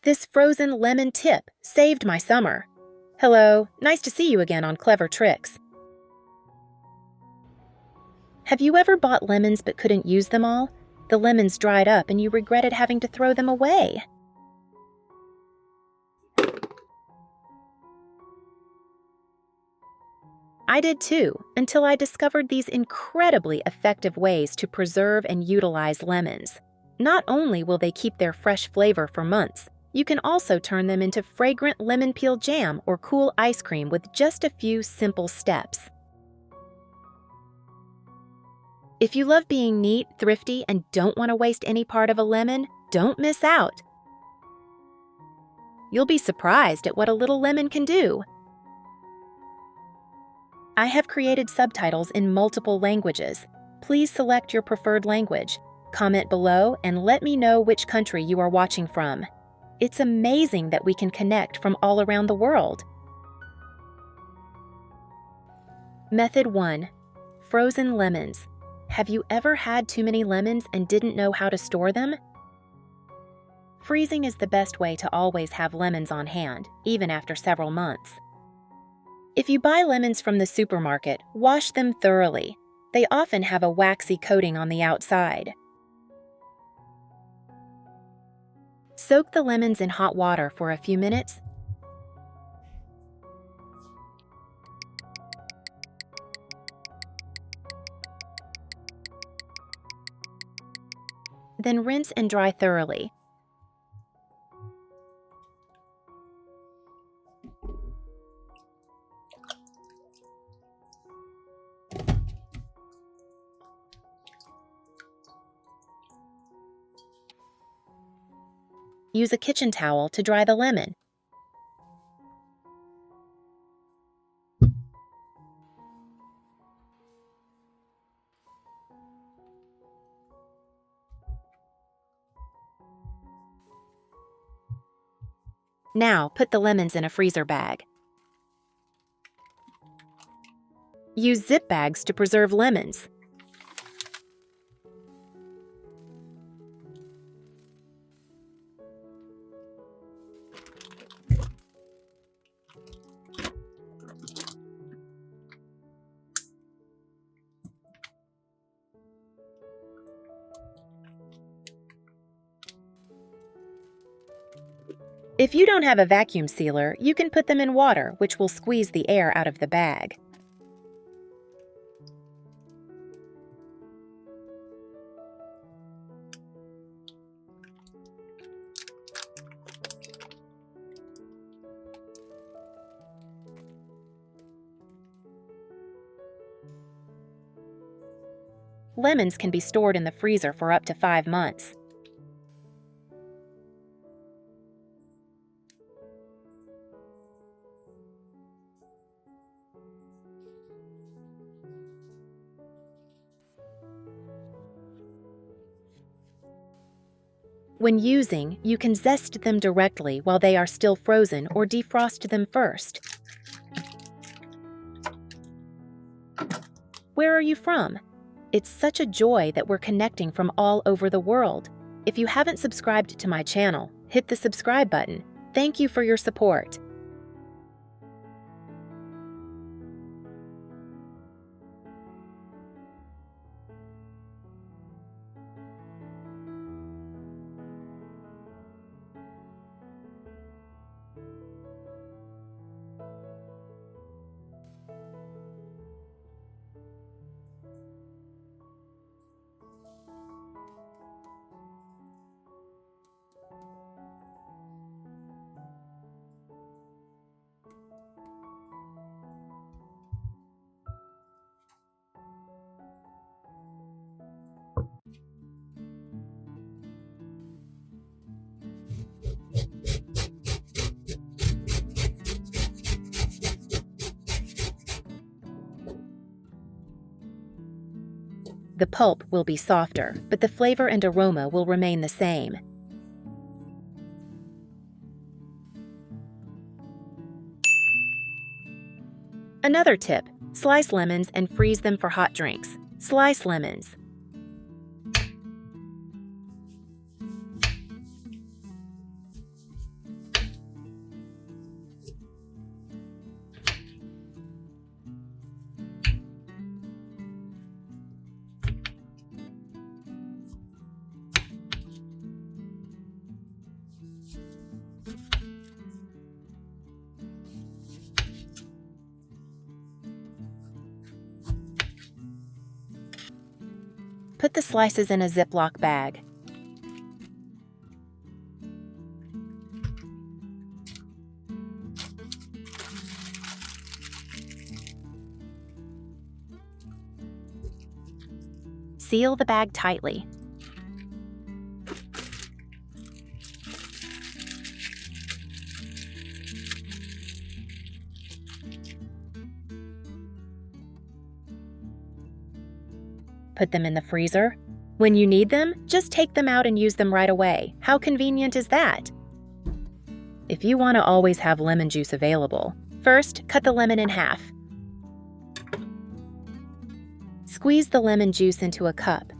This frozen lemon tip saved my summer. Hello, nice to see you again on Clever Tricks. Have you ever bought lemons but couldn't use them all? The lemons dried up and you regretted having to throw them away. I did too, until I discovered these incredibly effective ways to preserve and utilize lemons. Not only will they keep their fresh flavor for months, you can also turn them into fragrant lemon peel jam or cool ice cream with just a few simple steps. If you love being neat, thrifty, and don't want to waste any part of a lemon, don't miss out. You'll be surprised at what a little lemon can do. I have created subtitles in multiple languages. Please select your preferred language. Comment below and let me know which country you are watching from. It's amazing that we can connect from all around the world. Method 1. Frozen lemons. Have you ever had too many lemons and didn't know how to store them? Freezing is the best way to always have lemons on hand, even after several months. If you buy lemons from the supermarket, wash them thoroughly. They often have a waxy coating on the outside. Soak the lemons in hot water for a few minutes. Then rinse and dry thoroughly. Use a kitchen towel to dry the lemon. Now, put the lemons in a freezer bag. Use zip bags to preserve lemons. If you don't have a vacuum sealer, you can put them in water, which will squeeze the air out of the bag. Lemons can be stored in the freezer for up to 5 months. When using, you can zest them directly while they are still frozen or defrost them first. Where are you from? It's such a joy that we're connecting from all over the world. If you haven't subscribed to my channel, hit the subscribe button. Thank you for your support. The pulp will be softer, but the flavor and aroma will remain the same. Another tip: slice lemons and freeze them for hot drinks. Slice lemons. Put the slices in a Ziploc bag. Seal the bag tightly. Put them in the freezer. When you need them, just take them out and use them right away. How convenient is that? If you want to always have lemon juice available, first, cut the lemon in half. Squeeze the lemon juice into a cup.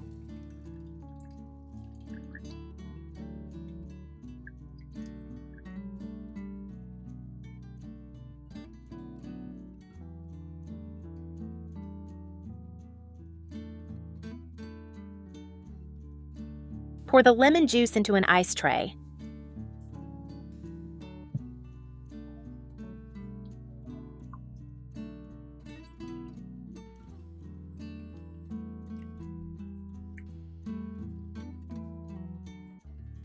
Pour the lemon juice into an ice tray.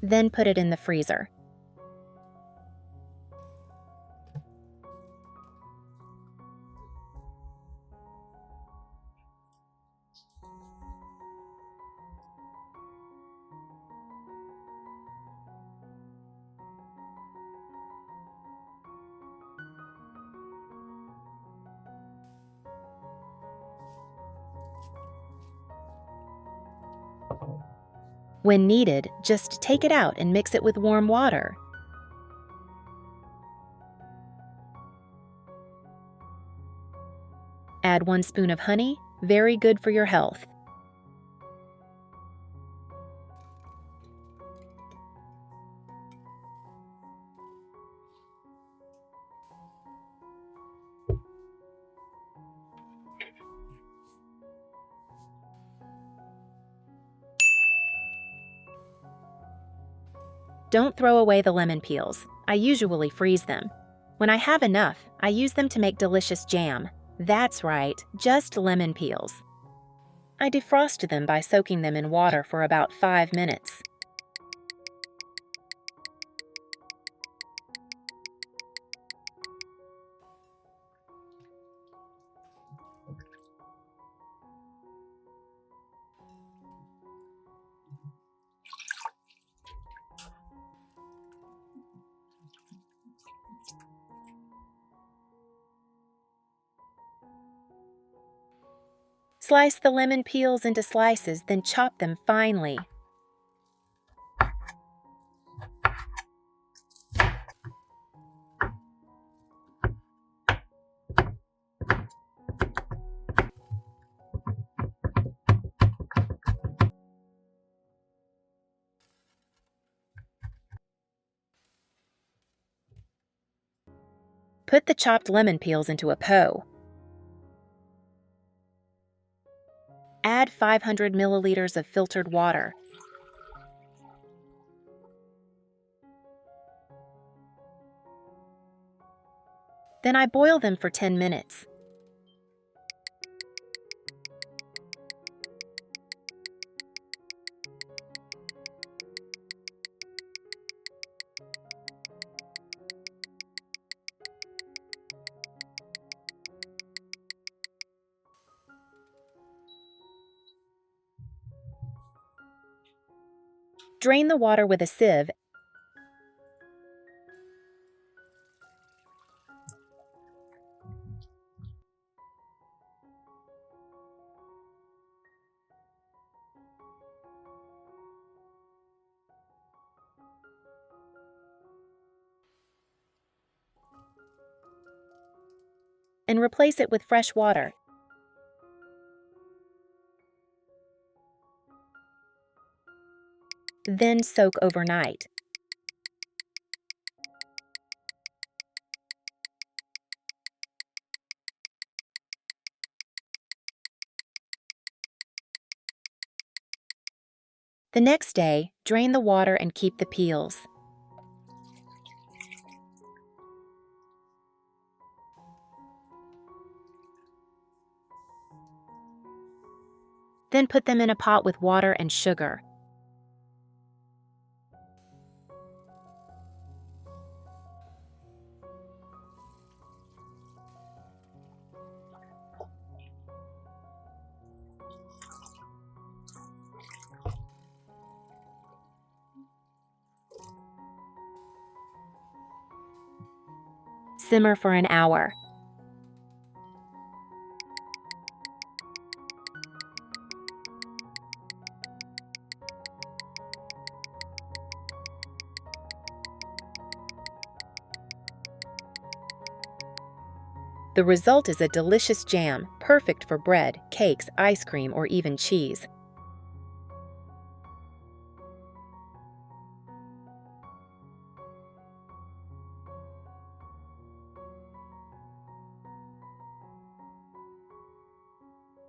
Then put it in the freezer. When needed, just take it out and mix it with warm water. Add 1 spoon of honey, very good for your health. Don't throw away the lemon peels. I usually freeze them. When I have enough, I use them to make delicious jam. That's right, just lemon peels. I defrost them by soaking them in water for about 5 minutes. Slice the lemon peels into slices, then chop them finely. Put the chopped lemon peels into a pot. Add 500 milliliters of filtered water. Then I boil them for 10 minutes. Drain the water with a sieve and replace it with fresh water. Then soak overnight. The next day, drain the water and keep the peels. Then put them in a pot with water and sugar. Simmer for an hour. The result is a delicious jam, perfect for bread, cakes, ice cream, or even cheese.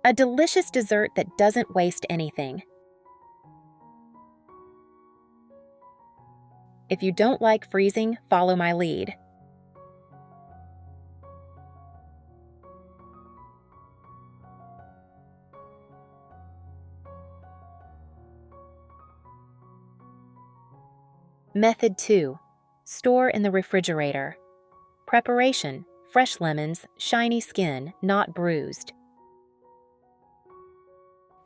A delicious dessert that doesn't waste anything. If you don't like freezing, follow my lead. Method 2. Store in the refrigerator. Preparation: fresh lemons, shiny skin, not bruised.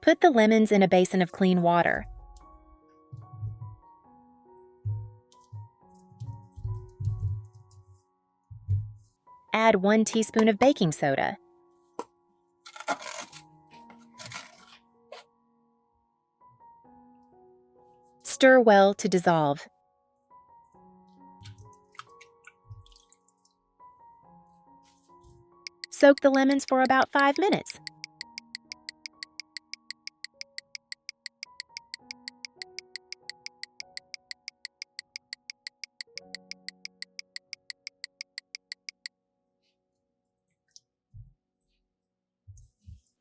Put the lemons in a basin of clean water. Add 1 teaspoon of baking soda. Stir well to dissolve. Soak the lemons for about 5 minutes.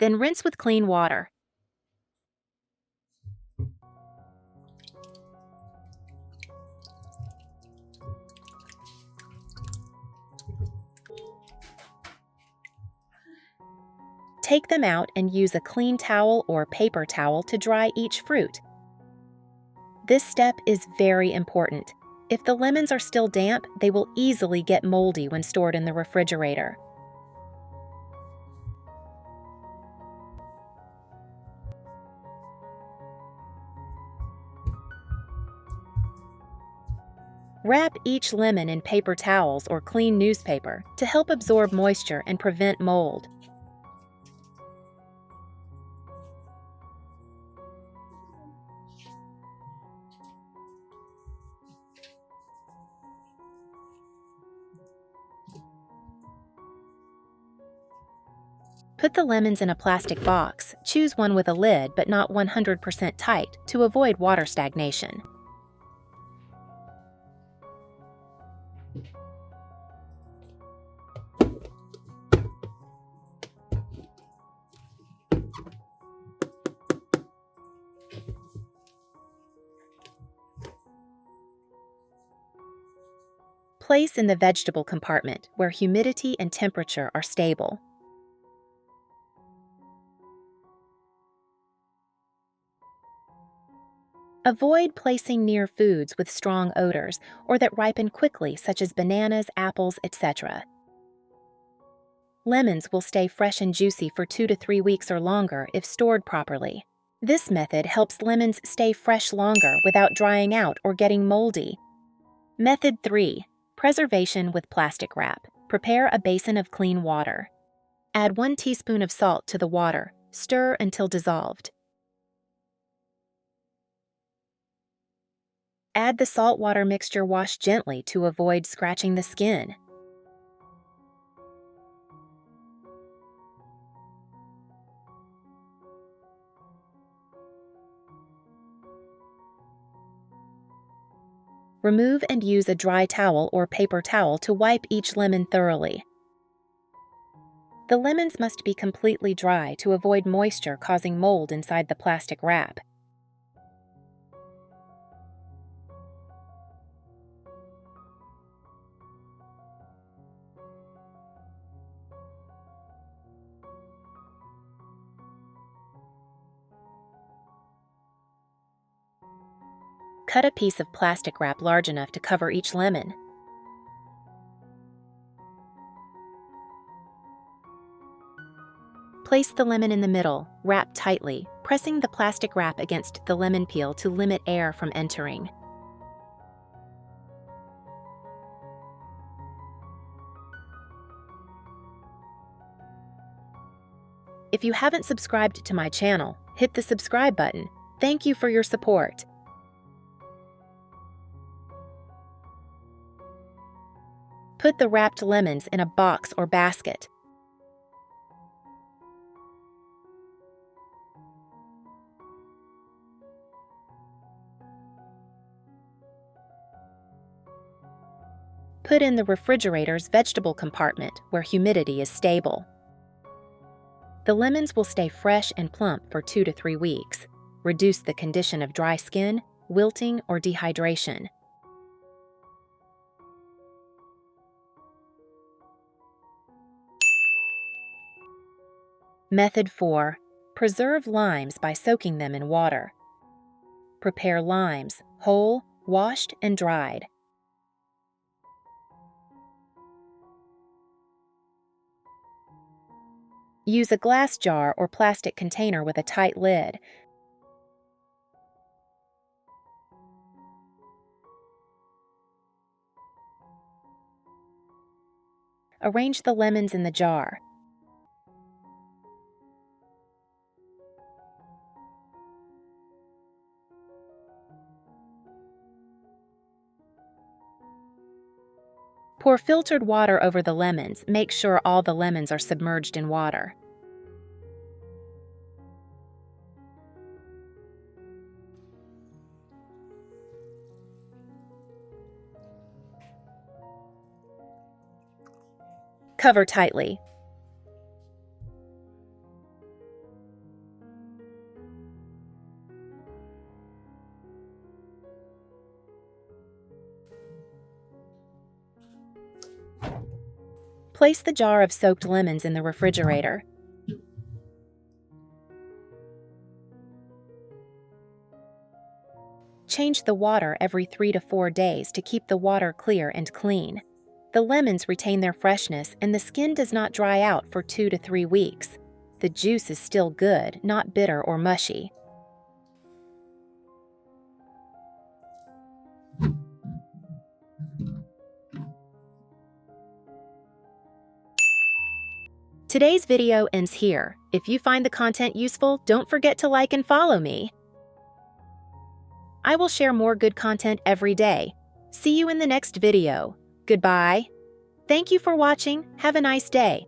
Then rinse with clean water. Take them out and use a clean towel or paper towel to dry each fruit. This step is very important. If the lemons are still damp, they will easily get moldy when stored in the refrigerator. Wrap each lemon in paper towels or clean newspaper to help absorb moisture and prevent mold. Put the lemons in a plastic box. Choose one with a lid but not 100% tight to avoid water stagnation. Place in the vegetable compartment where humidity and temperature are stable. Avoid placing near foods with strong odors or that ripen quickly, such as bananas, apples, etc. Lemons will stay fresh and juicy for 2 to 3 weeks or longer if stored properly. This method helps lemons stay fresh longer without drying out or getting moldy. Method 3. Preservation with plastic wrap. Prepare a basin of clean water. Add 1 teaspoon of salt to the water. Stir until dissolved. Add the saltwater mixture washed gently to avoid scratching the skin. Remove and use a dry towel or paper towel to wipe each lemon thoroughly. The lemons must be completely dry to avoid moisture causing mold inside the plastic wrap. cut a piece of plastic wrap large enough to cover each lemon. Place the lemon in the middle, wrap tightly, pressing the plastic wrap against the lemon peel to limit air from entering. If you haven't subscribed to my channel, hit the subscribe button. Thank you for your support. Put the wrapped lemons in a box or basket. Put in the refrigerator's vegetable compartment where humidity is stable. The lemons will stay fresh and plump for 2 to 3 weeks. Reduce the condition of dry skin, wilting, or dehydration. Method 4. Preserve limes by soaking them in water. Prepare limes, whole, washed, and dried. Use a glass jar or plastic container with a tight lid. Arrange the lemons in the jar. Pour filtered water over the lemons. Make sure all the lemons are submerged in water. Cover tightly. Place the jar of soaked lemons in the refrigerator. Change the water every 3 to 4 days to keep the water clear and clean. The lemons retain their freshness and the skin does not dry out for 2 to 3 weeks. The juice is still good, not bitter or mushy. Today's video ends here. If you find the content useful, don't forget to like and follow me. I will share more good content every day. See you in the next video. Goodbye. Thank you for watching. Have a nice day.